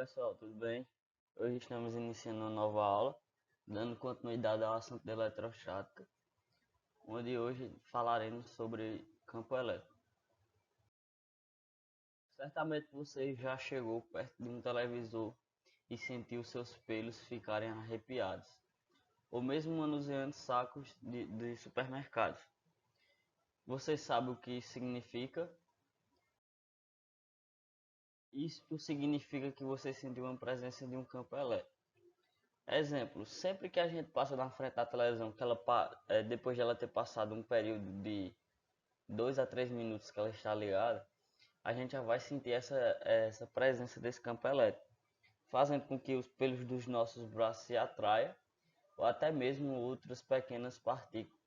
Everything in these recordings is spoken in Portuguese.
Pessoal, tudo bem? Hoje estamos iniciando uma nova aula, dando continuidade ao assunto da eletrostática, onde hoje falaremos sobre campo elétrico. Certamente você já chegou perto de um televisor e sentiu seus pelos ficarem arrepiados, ou mesmo manuseando sacos de supermercados. Você sabe o que isso significa? Isso significa que você sentiu uma presença de um campo elétrico. Exemplo, sempre que a gente passa na frente da televisão, depois de ela ter passado um período de 2 a 3 minutos que ela está ligada, a gente já vai sentir essa presença desse campo elétrico, fazendo com que os pelos dos nossos braços se atraiam, ou até mesmo outras pequenas partículas.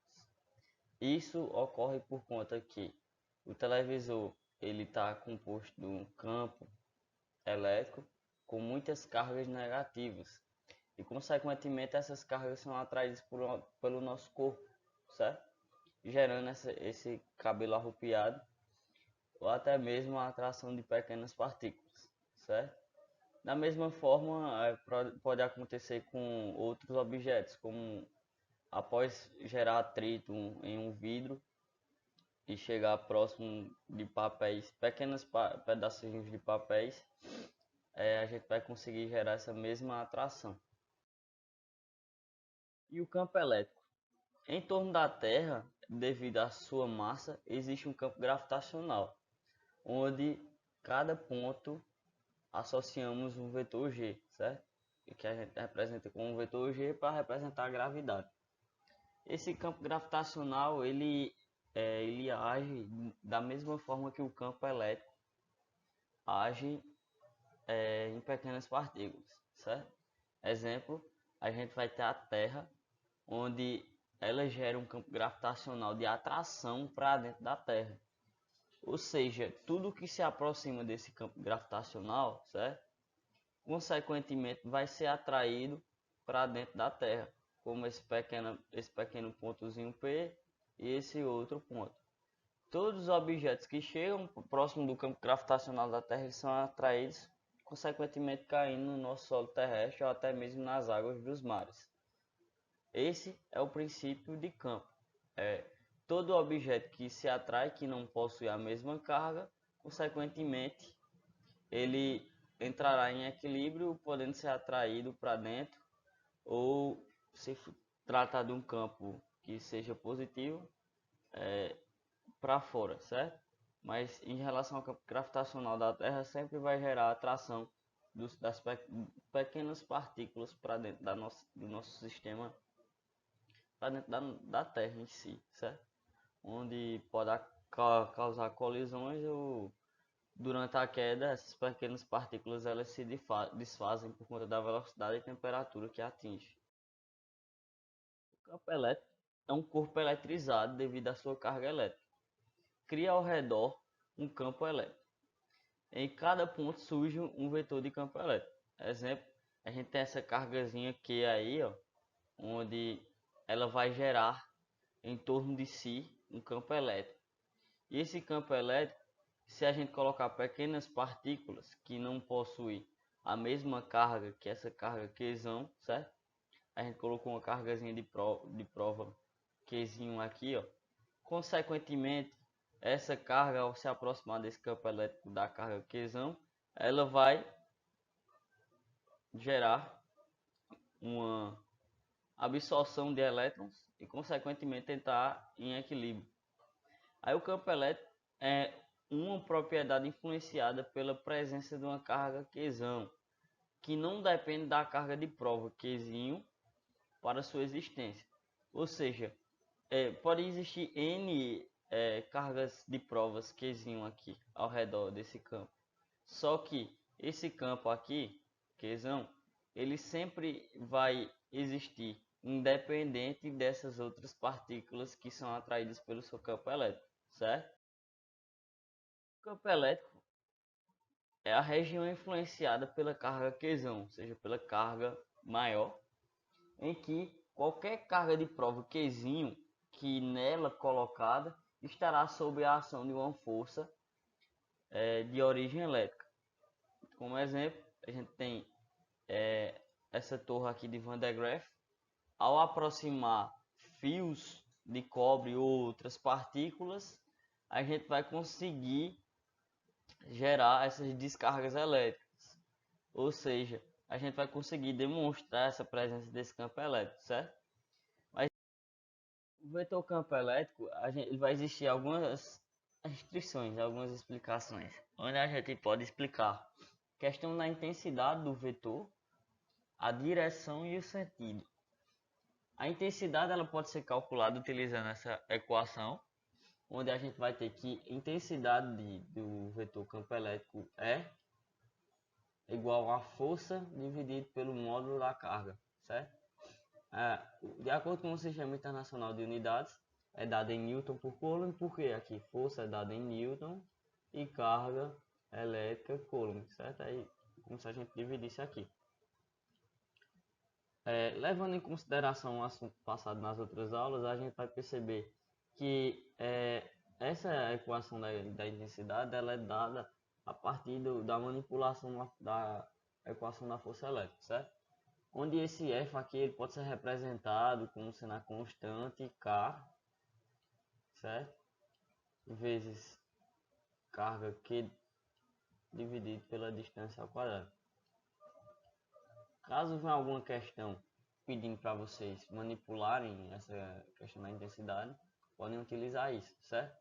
Isso ocorre por conta que o televisor ele está composto de um campo elétrico com muitas cargas negativas. E consequentemente essas cargas são atraídas pelo nosso corpo, certo? Gerando esse cabelo arrupiado ou até mesmo a atração de pequenas partículas, certo? Da mesma forma, pode acontecer com outros objetos, como após gerar atrito em um vidro e chegar próximo de papéis, pequenos pedacinhos de papéis, a gente vai conseguir gerar essa mesma atração. E o campo elétrico? Em torno da Terra, devido à sua massa, existe um campo gravitacional, onde cada ponto associamos um vetor G, certo? E que a gente representa com um vetor G para representar a gravidade. Esse campo gravitacional ele age da mesma forma que o campo elétrico age em pequenas partículas, certo? Exemplo, a gente vai ter a Terra, onde ela gera um campo gravitacional de atração para dentro da Terra. Ou seja, tudo que se aproxima desse campo gravitacional, certo? Consequentemente, vai ser atraído para dentro da Terra, como esse pequeno pontozinho P e esse outro ponto. Todos os objetos que chegam próximo do campo gravitacional da Terra são atraídos, consequentemente caindo no nosso solo terrestre ou até mesmo nas águas dos mares. Esse é o princípio de campo. Todo objeto que se atrai, que não possui a mesma carga, consequentemente, ele entrará em equilíbrio, podendo ser atraído para dentro, ou se tratar de um campo que seja positivo, para fora, certo? Mas em relação ao campo gravitacional da Terra, sempre vai gerar atração das pequenas partículas para dentro do nosso sistema, para dentro da Terra em si, certo? Onde pode causar colisões ou durante a queda essas pequenas partículas elas se desfazem por conta da velocidade e temperatura que atinge. O campo elétrico é um corpo eletrizado devido à sua carga elétrica. Cria ao redor um campo elétrico. Em cada ponto surge um vetor de campo elétrico. Exemplo, a gente tem essa cargazinha Q aí, ó, onde ela vai gerar em torno de si um campo elétrico. E esse campo elétrico, se a gente colocar pequenas partículas que não possuem a mesma carga que essa carga Qzão, certo? A gente colocou uma cargazinha de prova Qzinho aqui, ó. Consequentemente, essa carga ao se aproximar desse campo elétrico da carga Qzão, ela vai gerar uma absorção de elétrons e consequentemente entrar em equilíbrio. Aí o campo elétrico é uma propriedade influenciada pela presença de uma carga Qzão, que não depende da carga de prova Qzinho para sua existência. Ou seja, pode existir N cargas de provas Qzinho aqui ao redor desse campo. Só que esse campo aqui, Qzão, ele sempre vai existir independente dessas outras partículas que são atraídas pelo seu campo elétrico, certo? O campo elétrico é a região influenciada pela carga Qzão, ou seja, pela carga maior, em que qualquer carga de prova Qzinho que nela colocada estará sob a ação de uma força de origem elétrica. Como exemplo, a gente tem essa torre aqui de Van de Graaff. Ao aproximar fios de cobre ou outras partículas, a gente vai conseguir gerar essas descargas elétricas. Ou seja, a gente vai conseguir demonstrar essa presença desse campo elétrico, certo? Mas o vetor campo elétrico, ele vai existir algumas restrições, algumas explicações, onde a gente pode explicar questão da intensidade do vetor, a direção e o sentido. A intensidade ela pode ser calculada utilizando essa equação, onde a gente vai ter que a intensidade do vetor campo elétrico é igual a força dividido pelo módulo da carga, certo? De acordo com o Sistema Internacional de Unidades, é dado em Newton por Coulomb, porque aqui força é dada em Newton e carga elétrica Coulomb, certo? Aí, como se a gente dividisse aqui. Levando em consideração o assunto passado nas outras aulas, a gente vai perceber que essa equação da intensidade ela é dada a partir da manipulação da equação da força elétrica, certo? Onde esse F aqui ele pode ser representado como sendo a constante K, certo? Vezes carga Q dividido pela distância ao quadrado. Caso venha alguma questão pedindo para vocês manipularem essa questão da intensidade, podem utilizar isso, certo?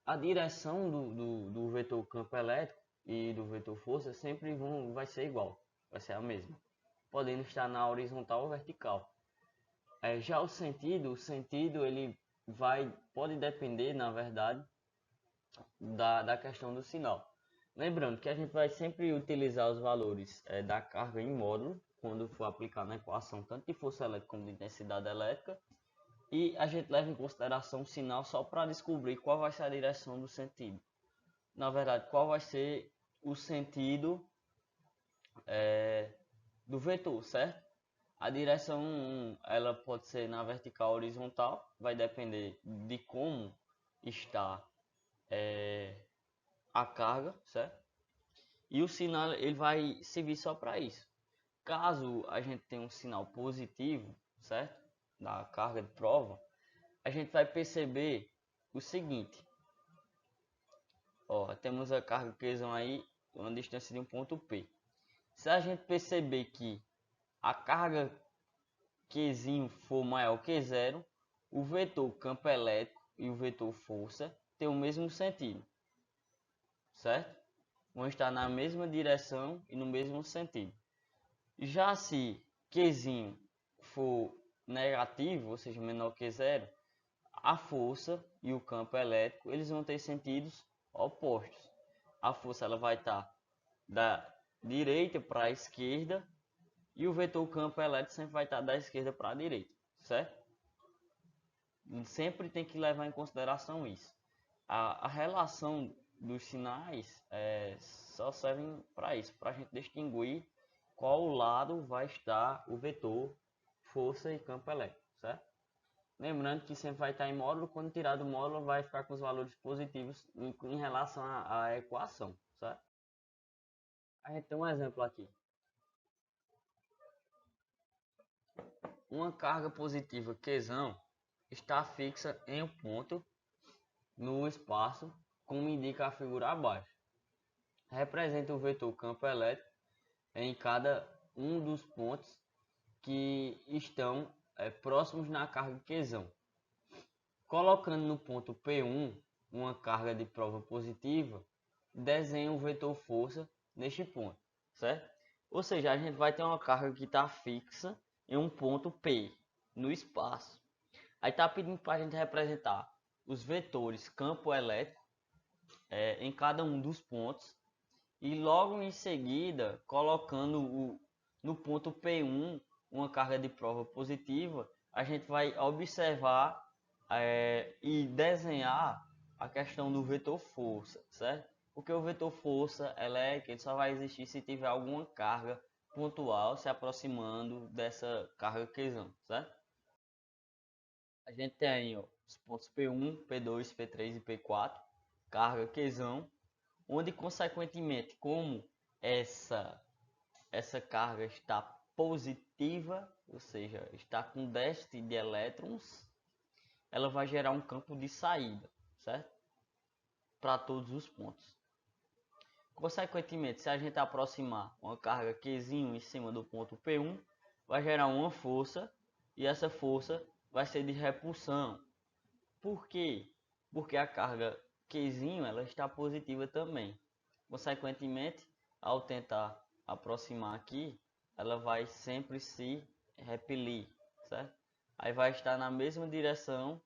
A direção do vetor campo elétrico e do vetor força sempre vai ser igual, vai ser a mesma, podendo estar na horizontal ou vertical. Já o sentido ele pode depender, na verdade, da questão do sinal. Lembrando que a gente vai sempre utilizar os valores da carga em módulo, quando for aplicar na equação tanto de força elétrica como de intensidade elétrica. E a gente leva em consideração o sinal só para descobrir qual vai ser a direção do sentido. Na verdade, qual vai ser o sentido do vetor, certo? A direção ela pode ser na vertical ou horizontal, vai depender de como está a carga, certo? E o sinal ele vai servir só para isso. Caso a gente tenha um sinal positivo, certo? Da carga de prova, a gente vai perceber o seguinte. Ó, temos a carga Qzão aí, uma distância de um ponto P. Se a gente perceber que a carga Qzinho for maior que zero, o vetor campo elétrico e o vetor força tem o mesmo sentido, certo? Vão estar na mesma direção e no mesmo sentido. Já se Qzinho for negativo, ou seja, menor que zero, a força e o campo elétrico eles vão ter sentidos opostos. A força ela vai estar da direita para a esquerda e o vetor campo elétrico sempre vai estar da esquerda para a direita, certo? Sempre tem que levar em consideração isso. A relação dos sinais só servem para isso, para a gente distinguir qual lado vai estar o vetor, força e campo elétrico, certo? Lembrando que sempre vai estar em módulo, quando tirar do módulo vai ficar com os valores positivos em relação à equação, certo? A gente tem um exemplo aqui. Uma carga positiva Qzão está fixa em um ponto no espaço, como indica a figura abaixo. Representa o vetor campo elétrico em cada um dos pontos que estão próximos na carga Qzão. Colocando no ponto P1 uma carga de prova positiva, desenha o vetor força neste ponto, certo? Ou seja, a gente vai ter uma carga que está fixa em um ponto P no espaço. Aí está pedindo para a gente representar os vetores campo elétrico em cada um dos pontos e logo em seguida colocando no ponto P1 uma carga de prova positiva, a gente vai observar e desenhar a questão do vetor força, certo? Porque o vetor força elétrica ele só vai existir se tiver alguma carga pontual se aproximando dessa carga Qzão, certo? A gente tem aí ó, os pontos P1, P2, P3 e P4, carga Qzão, onde consequentemente como essa, essa carga está positiva, ou seja, está com déficit de elétrons, ela vai gerar um campo de saída, certo? Para todos os pontos. Consequentemente, se a gente aproximar uma carga Qzinho em cima do ponto P1, vai gerar uma força, e essa força vai ser de repulsão. Por quê? Porque a carga Qzinho ela está positiva também. Consequentemente, ao tentar aproximar aqui, ela vai sempre se repelir, certo? Aí vai estar na mesma direção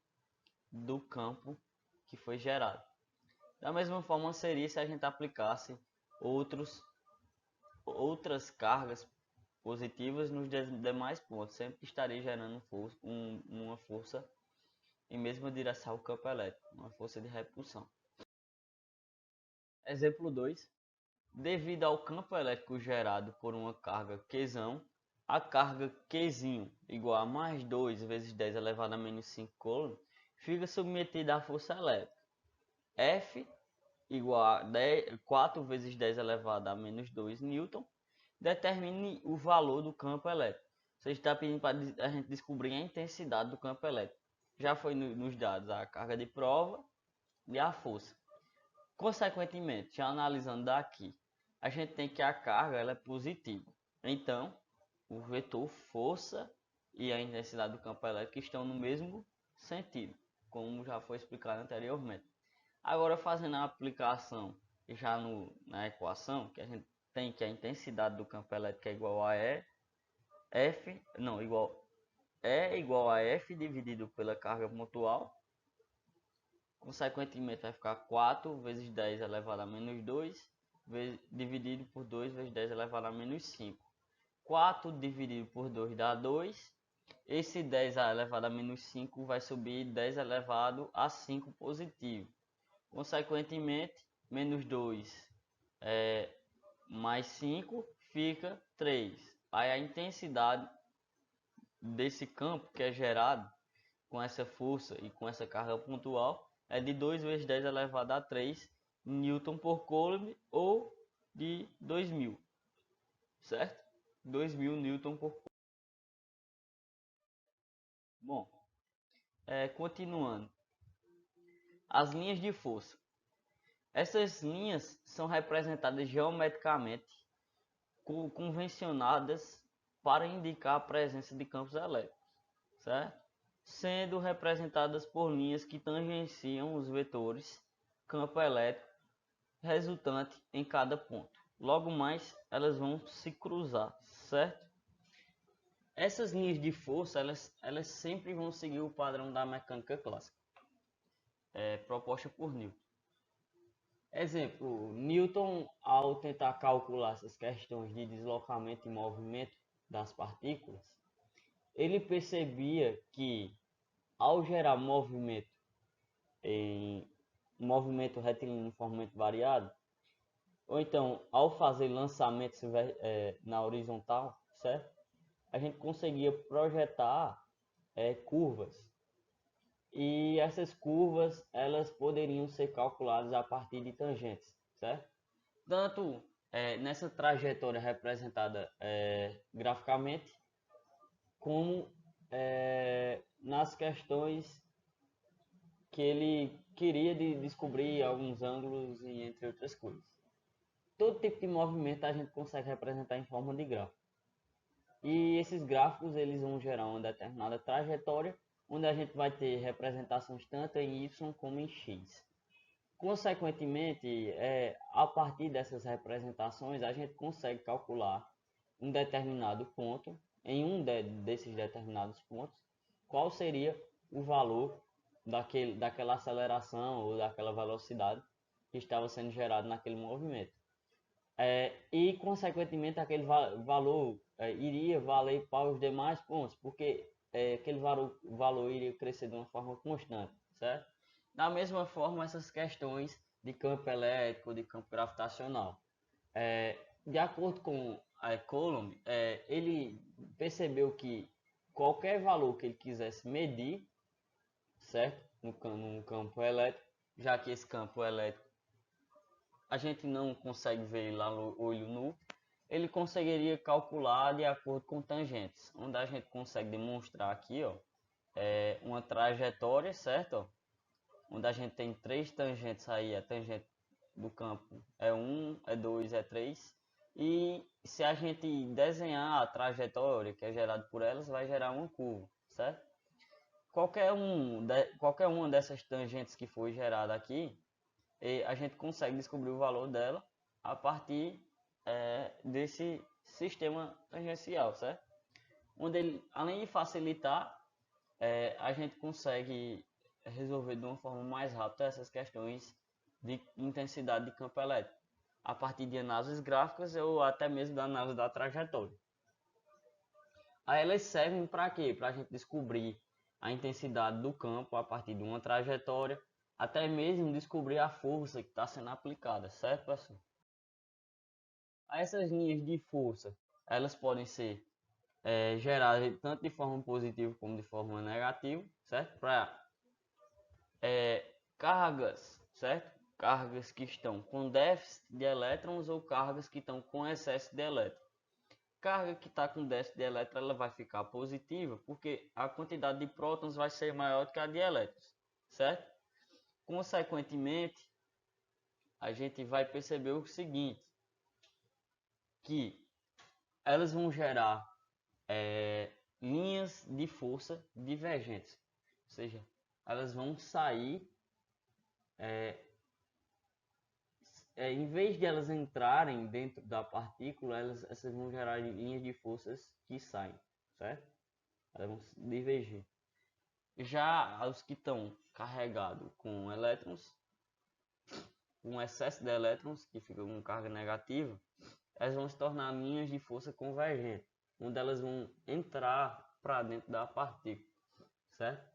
do campo que foi gerado. Da mesma forma seria se a gente aplicasse outras cargas positivas nos demais pontos. Sempre estaria gerando uma força em mesma direção ao campo elétrico, uma força de repulsão. Exemplo 2. Devido ao campo elétrico gerado por uma carga Qzão, a carga Qzinho igual a mais 2 vezes 10 elevado a menos 5 coulomb fica submetida à força elétrica F igual a 4 vezes 10 elevado a menos 2 newton. Determine o valor do campo elétrico. Você está pedindo para a gente descobrir a intensidade do campo elétrico. Já foi nos dados a carga de prova e a força. Consequentemente, já analisando daqui, a gente tem que a carga ela é positiva. Então, o vetor força e a intensidade do campo elétrico estão no mesmo sentido, como já foi explicado anteriormente. Agora, fazendo a aplicação já na equação, que a gente tem que a intensidade do campo elétrico é igual a igual a F dividido pela carga pontual. Consequentemente, vai ficar 4 vezes 10 elevado a menos 2 dividido por 2 vezes 10 elevado a menos 5. 4 dividido por 2 dá 2. Esse 10 elevado a menos 5 vai subir 10 elevado a 5 positivo. Consequentemente, menos 2 mais 5 fica 3. Aí a intensidade desse campo que é gerado com essa força e com essa carga pontual é de 2 vezes 10 elevado a 3 Newton por Coulomb ou de 2000, certo? 2000 Newton por Coulomb. Bom, continuando. As linhas de força. Essas linhas são representadas geometricamente convencionadas para indicar a presença de campos elétricos, certo? Sendo representadas por linhas que tangenciam os vetores campo elétrico resultante em cada ponto. Logo mais, elas vão se cruzar, certo? Essas linhas de força, elas sempre vão seguir o padrão da mecânica clássica, proposta por Newton. Exemplo, Newton, ao tentar calcular essas questões de deslocamento e movimento das partículas, ele percebia que, ao gerar movimento em movimento retilíneo uniformemente variado, ou então ao fazer lançamentos na horizontal, certo? A gente conseguia projetar curvas, e essas curvas elas poderiam ser calculadas a partir de tangentes, certo? Tanto nessa trajetória representada graficamente, como nas questões que ele queria descobrir alguns ângulos e entre outras coisas. Todo tipo de movimento a gente consegue representar em forma de gráfico. E esses gráficos eles vão gerar uma determinada trajetória, onde a gente vai ter representações tanto em y como em x. Consequentemente, a partir dessas representações, a gente consegue calcular um determinado ponto, em desses determinados pontos, qual seria o valor daquela aceleração ou daquela velocidade que estava sendo gerado naquele movimento. E, consequentemente, aquele valor iria valer para os demais pontos, porque aquele valor iria crescer de uma forma constante, certo? Da mesma forma, essas questões de campo elétrico, de campo gravitacional. De acordo com Coulomb, ele percebeu que qualquer valor que ele quisesse medir, certo? No campo elétrico, já que esse campo elétrico a gente não consegue ver ele lá no olho nu, ele conseguiria calcular de acordo com tangentes, onde a gente consegue demonstrar aqui, ó, uma trajetória, certo? Ó, onde a gente tem três tangentes aí, a tangente do campo é 1, é 2, é 3. E se a gente desenhar a trajetória que é gerada por elas, vai gerar uma curva, certo? Qualquer uma dessas tangentes que foi gerada aqui, a gente consegue descobrir o valor dela a partir desse sistema tangencial, certo? Onde ele, além de facilitar, a gente consegue resolver de uma forma mais rápida essas questões de intensidade de campo elétrico, a partir de análises gráficas ou até mesmo da análise da trajetória. Aí elas servem para quê? Para a gente descobrir a intensidade do campo a partir de uma trajetória, até mesmo descobrir a força que está sendo aplicada, certo, pessoal? Essas linhas de força, elas podem ser geradas tanto de forma positiva como de forma negativa, certo? Para cargas, certo? Cargas que estão com déficit de elétrons ou cargas que estão com excesso de elétrons. Carga que está com déficit de elétrons, ela vai ficar positiva, porque a quantidade de prótons vai ser maior do que a de elétrons, certo? Consequentemente, a gente vai perceber o seguinte, que elas vão gerar linhas de força divergentes, ou seja, elas vão sair, em vez de elas entrarem dentro da partícula, essas vão gerar linhas de forças que saem, certo? Elas vão divergir. Já os que estão carregados com elétrons, com excesso de elétrons, que ficam com carga negativa, elas vão se tornar linhas de força convergente, onde elas vão entrar para dentro da partícula, certo?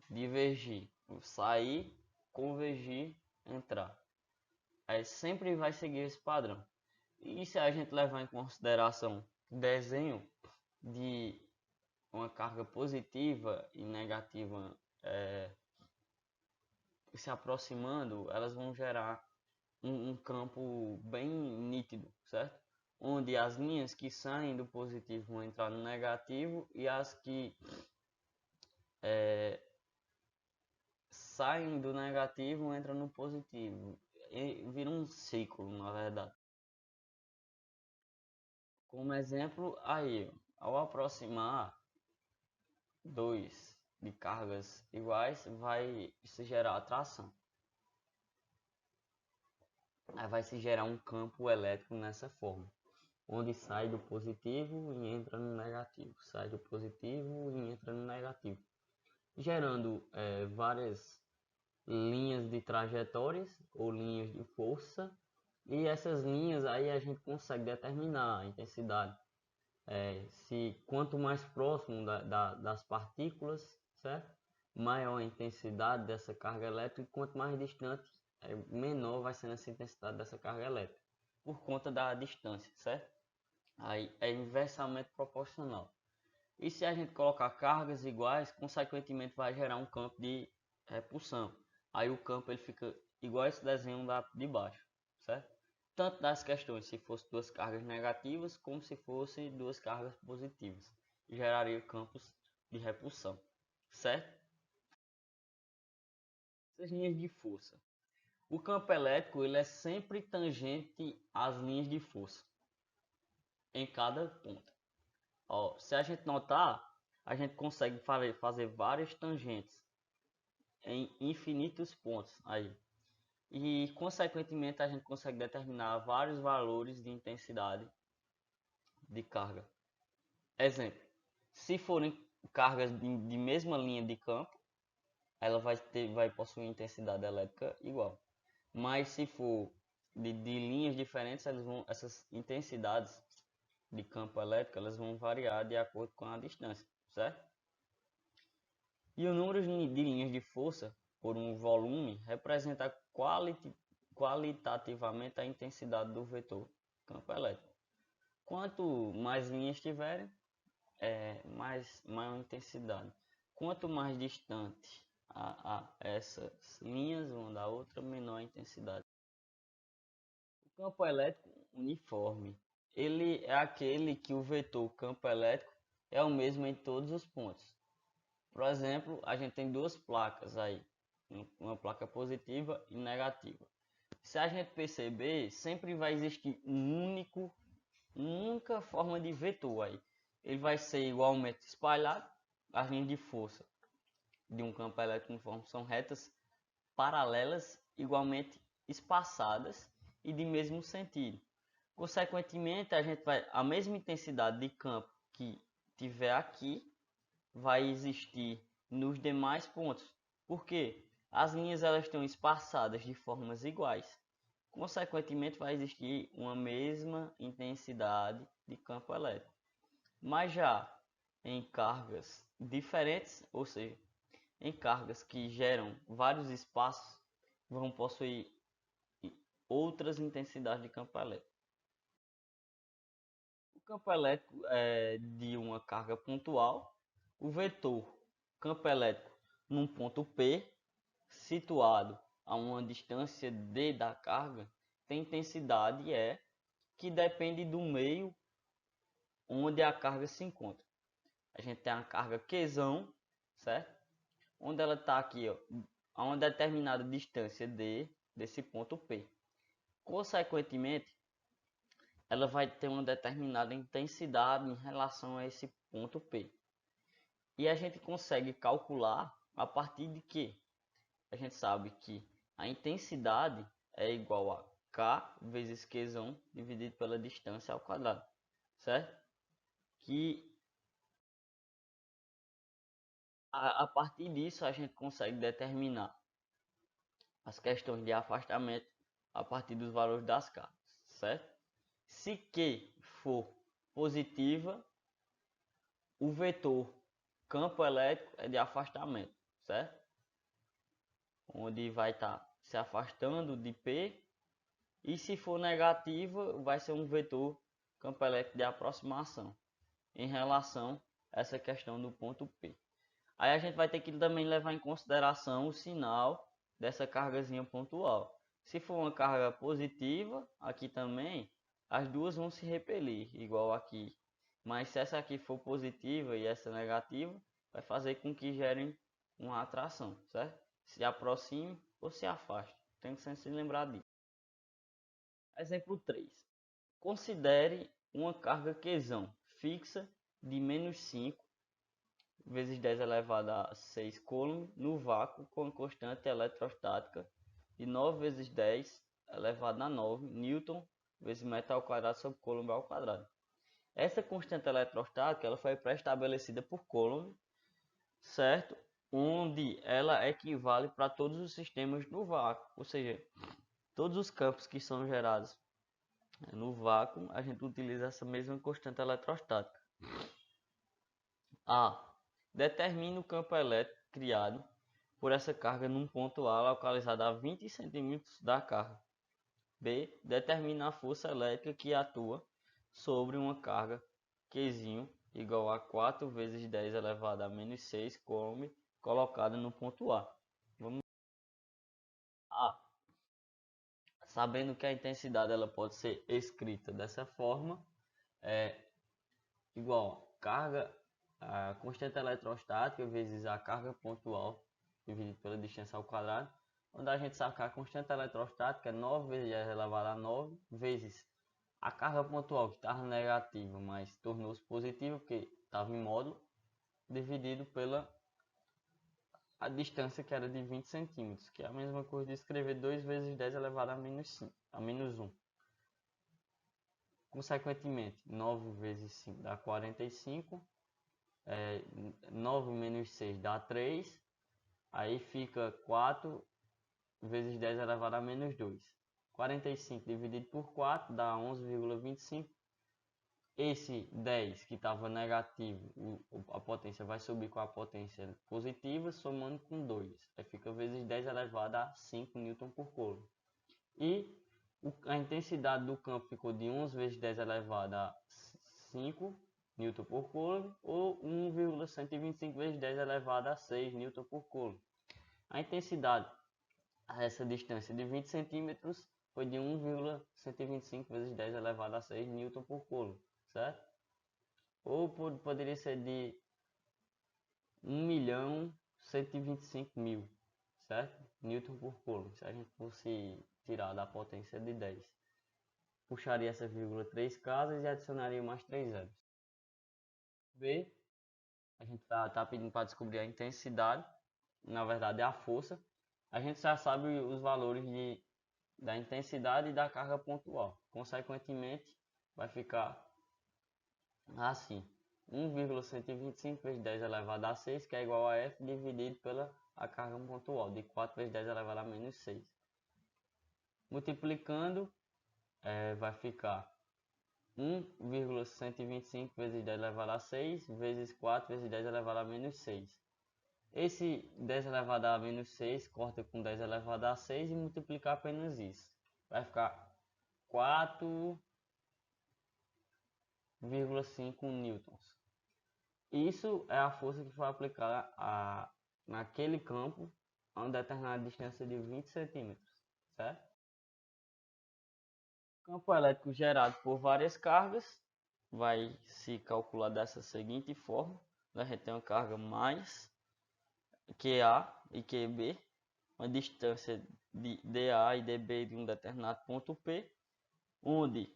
Divergir, sair, convergir, entrar. Aí sempre vai seguir esse padrão. E se a gente levar em consideração o desenho de uma carga positiva e negativa se aproximando, elas vão gerar um campo bem nítido, certo? Onde as linhas que saem do positivo vão entrar no negativo e as que saem do negativo entram no positivo. E vira um ciclo, na verdade. Como exemplo, aí, ao aproximar dois de cargas iguais, vai se gerar atração. Aí vai se gerar um campo elétrico nessa forma, onde sai do positivo e entra no negativo, sai do positivo e entra no negativo, gerando várias linhas de trajetórias ou linhas de força, e essas linhas aí a gente consegue determinar a intensidade. Se quanto mais próximo das partículas, certo? Maior a intensidade dessa carga elétrica, e quanto mais distante, menor vai sendo essa intensidade dessa carga elétrica, por conta da distância, certo? Aí é inversamente proporcional. E se a gente colocar cargas iguais, consequentemente vai gerar um campo de repulsão. Aí o campo ele fica igual a esse desenho lá de baixo, certo? Tanto das questões se fosse duas cargas negativas, como se fosse duas cargas positivas. Geraria campos de repulsão, certo? Essas linhas de força. O campo elétrico ele é sempre tangente às linhas de força em cada ponto. Ó, se a gente notar, a gente consegue fazer várias tangentes em infinitos pontos aí. E consequentemente a gente consegue determinar vários valores de intensidade de carga. Exemplo, se forem cargas de mesma linha de campo, ela vai possuir intensidade elétrica igual. Mas se for de linhas diferentes, essas intensidades de campo elétrico elas vão variar de acordo com a distância, certo? E o número de linhas de força por um volume representa qualitativamente a intensidade do vetor campo elétrico. Quanto mais linhas tiverem, maior intensidade. Quanto mais distante essas linhas uma da outra, menor a intensidade. Campo elétrico uniforme. Ele é aquele que o vetor campo elétrico é o mesmo em todos os pontos. Por exemplo, a gente tem duas placas aí, uma placa positiva e negativa. Se a gente perceber, sempre vai existir única forma de vetor aí. Ele vai ser igualmente espalhado. As linhas de força de um campo elétrico uniforme são retas paralelas, igualmente espaçadas e de mesmo sentido. Consequentemente, a mesma intensidade de campo que tiver aqui vai existir nos demais pontos. Por quê? As linhas elas estão espaçadas de formas iguais. Consequentemente, vai existir uma mesma intensidade de campo elétrico. Mas já em cargas diferentes, ou seja, em cargas que geram vários espaços, vão possuir outras intensidades de campo elétrico. O campo elétrico é de uma carga pontual. O vetor campo elétrico num ponto P, situado a uma distância d da carga, tem intensidade E, que depende do meio onde a carga se encontra. A gente tem a carga Qzão, certo? Onde ela está aqui, ó, a uma determinada distância d desse ponto P. Consequentemente, ela vai ter uma determinada intensidade em relação a esse ponto P. E a gente consegue calcular a partir de que a gente sabe que a intensidade é igual a K vezes Qzão dividido pela distância ao quadrado, certo? Que a partir disso a gente consegue determinar as questões de afastamento a partir dos valores das cargas, certo? Se Q for positiva, o vetor campo elétrico é de afastamento, certo? Onde vai estar se afastando de P, e se for negativa, vai ser um vetor campo elétrico de aproximação em relação a essa questão do ponto P. Aí a gente vai ter que também levar em consideração o sinal dessa cargazinha pontual. Se for uma carga positiva, aqui também, as duas vão se repelir, igual aqui. Mas se essa aqui for positiva e essa negativa, vai fazer com que gerem uma atração, certo? Se aproxime ou se afaste. Tem que se lembrar disso. Exemplo 3. Considere uma carga Qzão fixa de menos 5 vezes 10 elevado a 6 coulomb no vácuo com constante eletrostática de 9 vezes 10 elevado a 9 newton vezes metro ao quadrado sobre coulomb ao quadrado. Essa constante eletrostática ela foi pré-estabelecida por Coulomb, certo? Onde ela equivale para todos os sistemas no vácuo, ou seja, todos os campos que são gerados no vácuo, a gente utiliza essa mesma constante eletrostática. A. Determine o campo elétrico criado por essa carga num ponto A localizado a 20 cm da carga. B. Determine a força elétrica que atua sobre uma carga Qzinho igual a 4 vezes 10 elevado a menos 6 coulomb colocada no ponto A. Vamos A. Sabendo que a intensidade ela pode ser escrita dessa forma, é igual a carga a constante eletrostática vezes a carga pontual dividido pela distância ao quadrado, onde a gente sabe que a constante eletrostática é 9 vezes 10 elevado a 9 vezes a carga pontual que estava negativa, mas tornou-se positiva porque estava em módulo, dividido pela a distância que era de 20 centímetros, que é a mesma coisa de escrever 2 vezes 10 elevado a menos 1. Consequentemente, 9 vezes 5 dá 45. 9 menos 6 dá 3. Aí fica 4 vezes 10 elevado a menos 2. 45 dividido por 4 dá 11,25. Esse 10 que estava negativo, a potência vai subir com a potência positiva, somando com 2. Aí fica vezes 10 elevado a 5 Newton por coulomb. E a intensidade do campo ficou de 11 vezes 10 elevado a 5 Newton por coulomb, ou 1,125 vezes 10 elevado a 6 Newton por coulomb. A intensidade a essa distância de 20 centímetros foi de 1,125 vezes 10 elevado a 6 Newton por Coulomb, certo? Ou poderia ser de 1.125.000, certo? Newton por Coulomb, se a gente fosse tirar da potência de 10. Puxaria essa vírgula 3 casas e adicionaria mais 3 zeros. B, a gente tá pedindo para descobrir a intensidade, na verdade é a força. A gente já sabe os valores da intensidade e da carga pontual. Consequentemente, vai ficar assim: 1,125 vezes 10 elevado a 6, que é igual a F, dividido pela a carga pontual, de 4 vezes 10 elevado a menos 6. Multiplicando, vai ficar 1,125 vezes 10 elevado a 6, vezes 4 vezes 10 elevado a menos 6. Esse 10 elevado a menos 6 corta com 10 elevado a 6 e multiplicar apenas isso. Vai ficar 4,5 newtons. Isso é a força que foi aplicada naquele campo a uma determinada distância de 20 centímetros, certo? Campo elétrico gerado por várias cargas vai se calcular dessa seguinte forma: a gente tem uma carga mais QA e QB, uma distância de DA e DB de um determinado ponto P, onde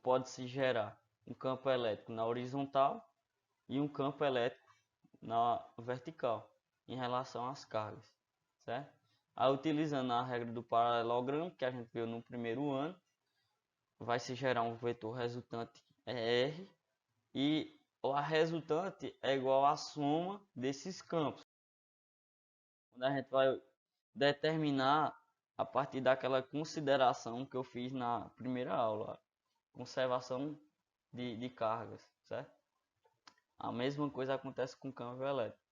pode-se gerar um campo elétrico na horizontal e um campo elétrico na vertical em relação às cargas, certo? Aí, utilizando a regra do paralelogramo que a gente viu no primeiro ano, vai se gerar um vetor resultante R e a resultante é igual à soma desses campos. Quando a gente vai determinar a partir daquela consideração que eu fiz na primeira aula, conservação de cargas, certo? A mesma coisa acontece com o campo elétrico.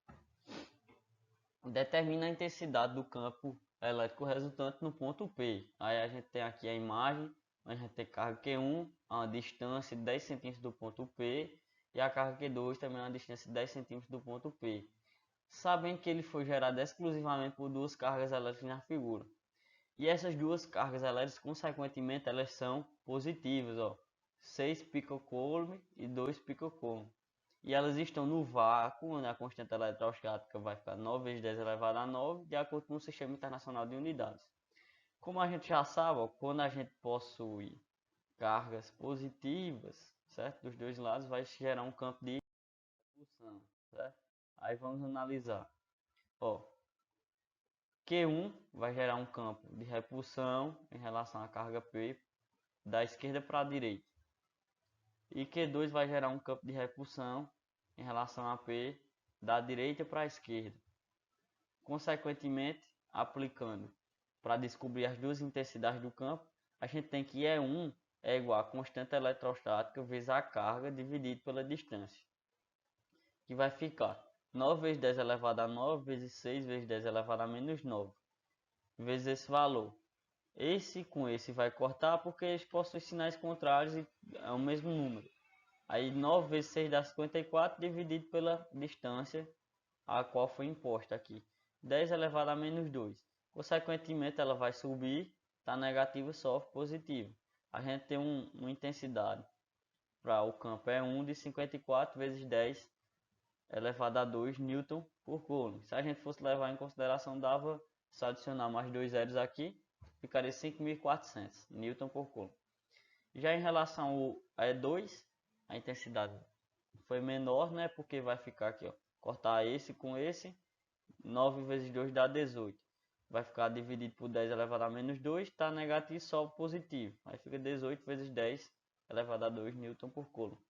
Determina a intensidade do campo elétrico resultante no ponto P. Aí a gente tem aqui a imagem, a gente tem carga Q1 a uma distância de 10 cm do ponto P e a carga Q2 também a uma distância de 10 cm do ponto P. Sabendo que ele foi gerado exclusivamente por duas cargas elétricas na figura. E essas duas cargas elétricas, consequentemente, elas são positivas, ó, 6 picocoulomb e 2 picocoulomb. E elas estão no vácuo, onde a constante eletrostática vai ficar 9 vezes 10 elevado a 9, de acordo com o Sistema Internacional de Unidades. Como a gente já sabe, ó, quando a gente possui cargas positivas, certo? Dos dois lados vai gerar um campo de repulsão, certo? Aí vamos analisar. Ó, Q1 vai gerar um campo de repulsão em relação à carga P da esquerda para a direita. E Q2 vai gerar um campo de repulsão em relação a P da direita para a esquerda. Consequentemente, aplicando para descobrir as duas intensidades do campo, a gente tem que E1 é igual a constante eletrostática vezes a carga dividido pela distância, que vai ficar 9 vezes 10 elevado a 9 vezes 6 vezes 10 elevado a menos 9, vezes esse valor. Esse com esse vai cortar porque eles possuem sinais contrários e é o mesmo número. Aí 9 vezes 6 dá 54 dividido pela distância a qual foi imposta aqui. 10 elevado a menos 2. Consequentemente ela vai subir, está negativa, sofre positivo. A gente tem uma intensidade para o campo E1 de 54 vezes 10 elevado a 2 Newton por Coulomb. Se a gente fosse levar em consideração, dava só adicionar mais dois zeros aqui, ficaria 5.400 Newton por Coulomb. Já em relação ao E2, a intensidade foi menor, né? Porque vai ficar aqui, ó, cortar esse com esse, 9 vezes 2 dá 18. Vai ficar dividido por 10 elevado a menos 2, está negativo, só positivo. Aí fica 18 vezes 10 elevado a 2 Newton por Coulomb.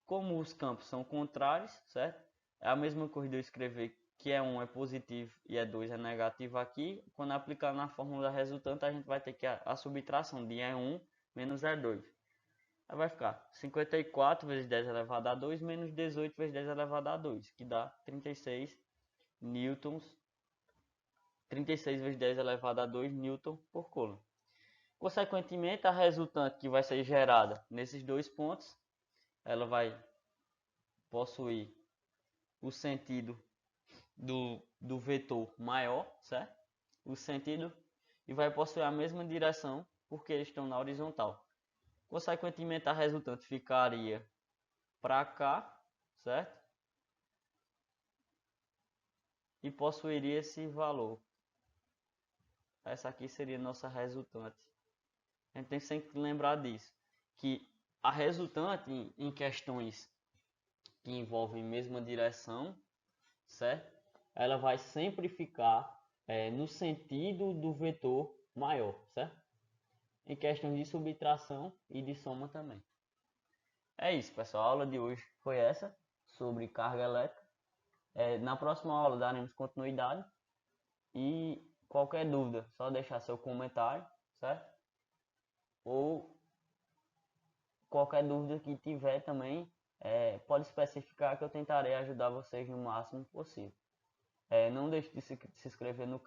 Como os campos são contrários, certo? É a mesma coisa de eu escrever que E1 é positivo e E2 é negativo aqui. Quando aplicar na fórmula resultante, a gente vai ter que a subtração de E1 menos E2. Aí vai ficar 54 vezes 10 elevado a 2 menos 18 vezes 10 elevado a 2, que dá 36 newtons. 36 vezes 10 elevado a 2 newton por Coulomb. Consequentemente, a resultante que vai ser gerada nesses dois pontos, ela vai possuir o sentido do vetor maior, certo? O sentido, e vai possuir a mesma direção porque eles estão na horizontal. Consequentemente, a resultante ficaria para cá, certo? E possuiria esse valor. Essa aqui seria nossa resultante. A gente tem sempre lembrar disso, que a resultante em questões que envolvem mesma direção, certo? Ela vai sempre ficar no sentido do vetor maior, certo? Em questões de subtração e de soma também. É isso, pessoal. A aula de hoje foi essa, sobre carga elétrica. Na próxima aula daremos continuidade e qualquer dúvida, só deixar seu comentário, certo? Ou qualquer dúvida que tiver também, pode especificar que eu tentarei ajudar vocês no máximo possível. Não deixe de se inscrever no canal.